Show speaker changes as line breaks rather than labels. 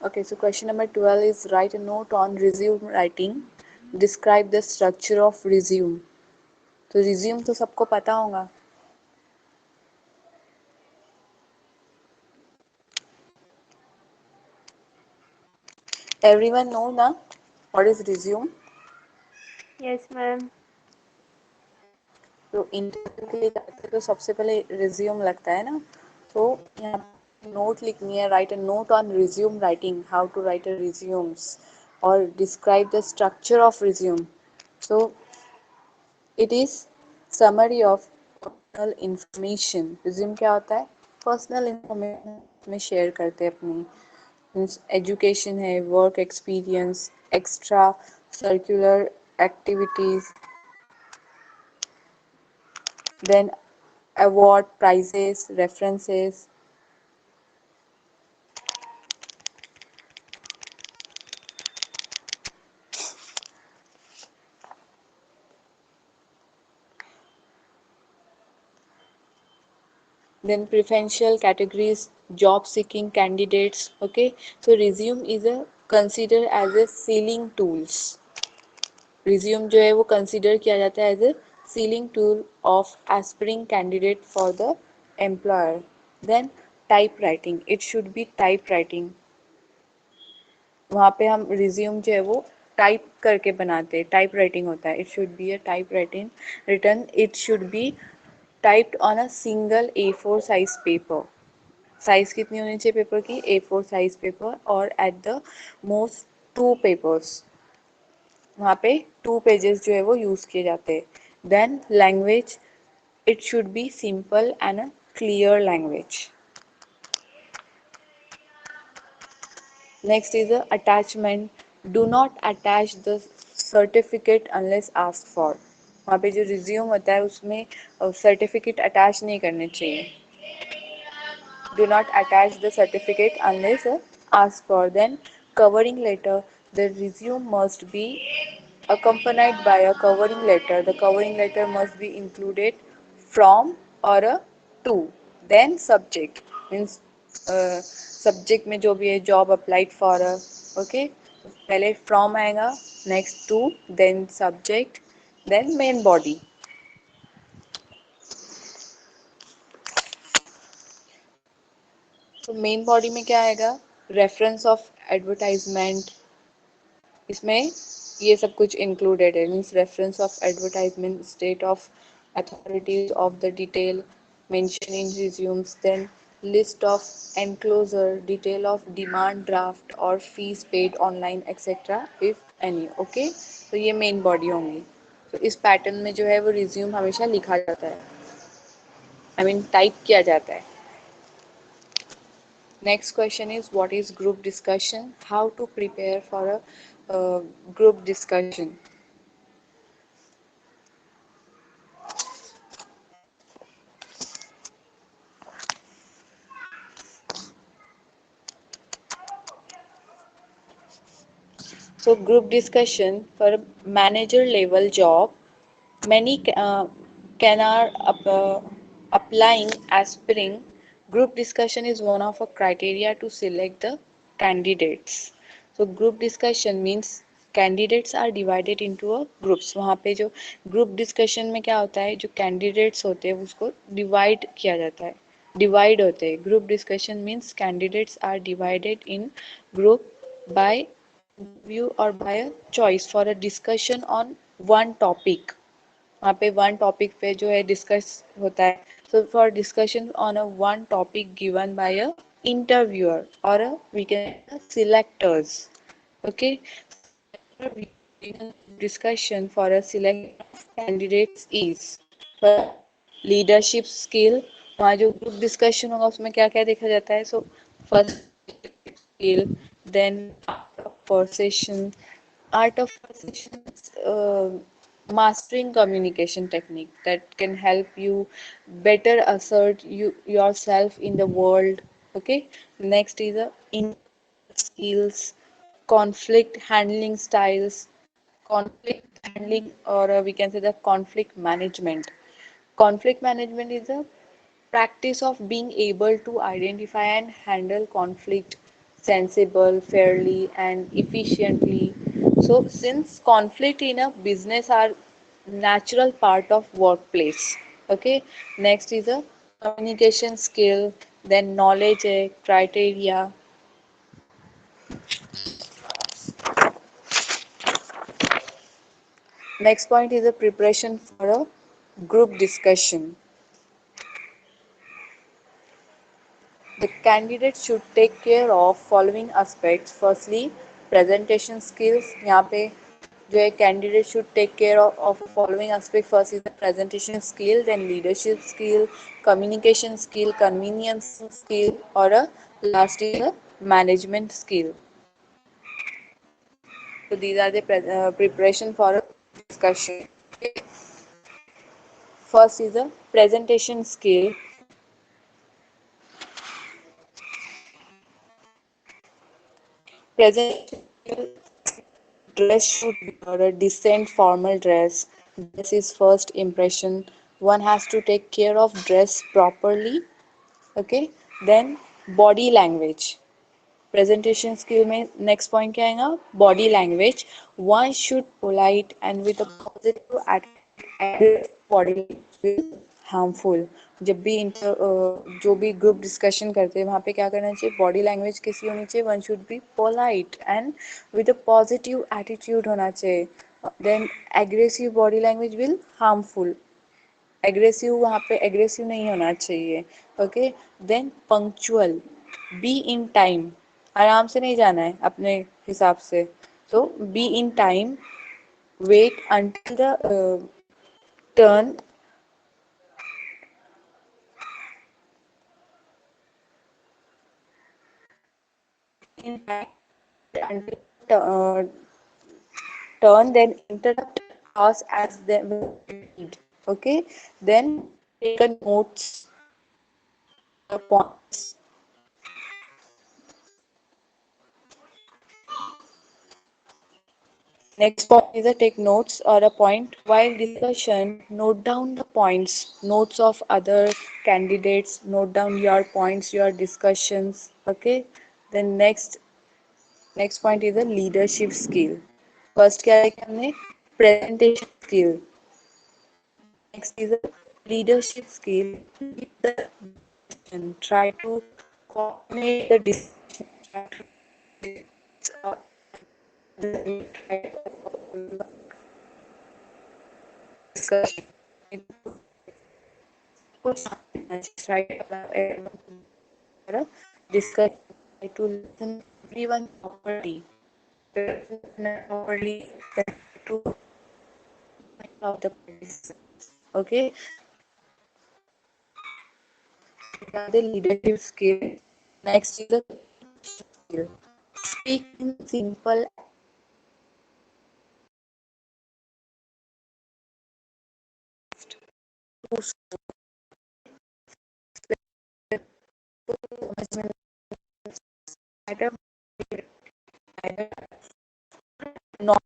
Okay, so question number 12 is write a note on resume writing. Describe the structure of resume. तो resume तो सबको पता होगा. Everyone know ना what is resume?
Yes, ma'am.
तो interview के लिए जाते हैं तो सबसे पहले रिज्यूम लगता है ना. तो यहाँ नोट लिखनी है. Write a note on resume writing. How to write a resumes और describe the structure of resume. So it is summary of personal information. Resume क्या होता है? पर्सनल इंफॉर्मेशन में शेयर करते हैं अपनी. मीन्स एजुकेशन है, work experience, extra circular activities, then award, prizes, references. Then preferential categories, job seeking candidates. Okay, so resume is a considered as a sealing tools. Resume जो है वो consider किया जाता है as a sealing tool of aspiring candidate for the employer. Then typewriting, it should be typewriting. वहाँ पे हम resume जो है वो टाइप करके बनाते हैं. टाइप राइटिंग होता है. It should be a type writing return. It should B typed on a single A4 size paper. Size कितनी होनी चाहिए पेपर की? A4 साइज पेपर और एट द मोस्ट 2 पेपर्स. वहाँ पे 2 पेजेस जो है वो यूज किए जाते हैं. Then language, it should be simple and a clear language. Next is the attachment. Do not attach the certificate unless asked for. वहाँ पे जो रिज्यूम होता है उसमें सर्टिफिकेट अटैच नहीं करने चाहिए. Do not attach the certificate unless asked for. Then covering letter. The resume must be accompanied by a covering letter. The covering letter must be included from or a to. Then subject means subject में जो भी है job applied for a. Okay, पहले from आएगा, next to, then subject, then main body. तो main body में क्या आएगा? Reference of advertisement. इसमें ये सब कुछ इंक्लूडेड है. Means reference of advertisement, state of authorities of the detail mention in resumes. Then list of enclosure, detail of demand draft और fees paid online etcetera if any. Okay, तो ये main body होंगी. तो इस pattern में जो है वो रिज्यूम हमेशा लिखा जाता है. आई मीन टाइप किया जाता है. Next question is what is group discussion? How to prepare for a group discussion? So group discussion for a manager level job, many can are applying aspiring. Group discussion is one of a criteria to select the candidates. So group discussion means candidates are divided into a groups. वहाँ पे जो group discussion में क्या होता है, जो candidates होते हैं उसको divide किया जाता है. Divide होते हैं. Group discussion means candidates are divided in group by interview or by a choice for a discussion on one topic. वहाँ पे वन टॉपिक पे जो है डिस्कस होता है. So for discussion on a one topic given by a interviewer और we can selectors. Okay, discussion for a selection of candidates is leadership skill. वहाँ जो ग्रुप डिस्कशन होगा उसमें क्या क्या देखा जाता है? So first skill, then art of persuasion. Art of persuasion, mastering communication technique that can help you better assert yourself in the world. Okay, next is the interpersonal skills, conflict handling styles, conflict handling, or we can say the conflict management. Conflict management is a practice of being able to identify and handle conflict sensible, fairly, and efficiently. So, since conflict in a business are natural part of workplace. Okay. Next is a communication skill, then knowledge, criteria. Next point is a preparation for a group discussion. The candidate should take care of following aspects. Firstly, presentation skills. यहाँ पे जो है candidate should take care of following aspect. First is the presentation skill, then leadership skill, communication skill, convenience skill, और last is the management skill. So these are the preparation for a discussion. Okay. First is the presentation skill. Presentation skill. Dress should be a decent formal dress. Dress is first impression. One has to take care of dress properly. Okay. Then body language. Presentation skill में next point क्या आएगा? Body language. One should polite and with a positive attitude. Aggressive body language will harmful. जब भी जो भी group discussion करते हैं वहाँ पे क्या करना चाहिए? बॉडी लैंग्वेज कैसी होनी चाहिए? One should be polite and with a positive attitude होना चाहिए. Then aggressive body language will harmful. Aggressive वहाँ पे एग्रेसिव नहीं होना चाहिए. Okay. Then punctual. Be in time. आराम से नहीं जाना है अपने हिसाब से. So be in time. Wait until the turn. In time until turn, then interrupt us as they will read. Okay. Then take a notes the points. Next point is a take notes or a point. While discussion, note down the points, notes of other candidates, note down your points, your discussions. Okay. Then next point is a leadership skill. First क्या देखा हमने? Presentation skill. Next is a leadership skill. Lead the discussion. Try to coordinate the discussion. Try to uh, try to discussion. Put right everyone for a discussion. Try to listen everyone properly. Properly to of the participants. Okay. These are the leadership skill. Next is the skill. Speak in simple matter not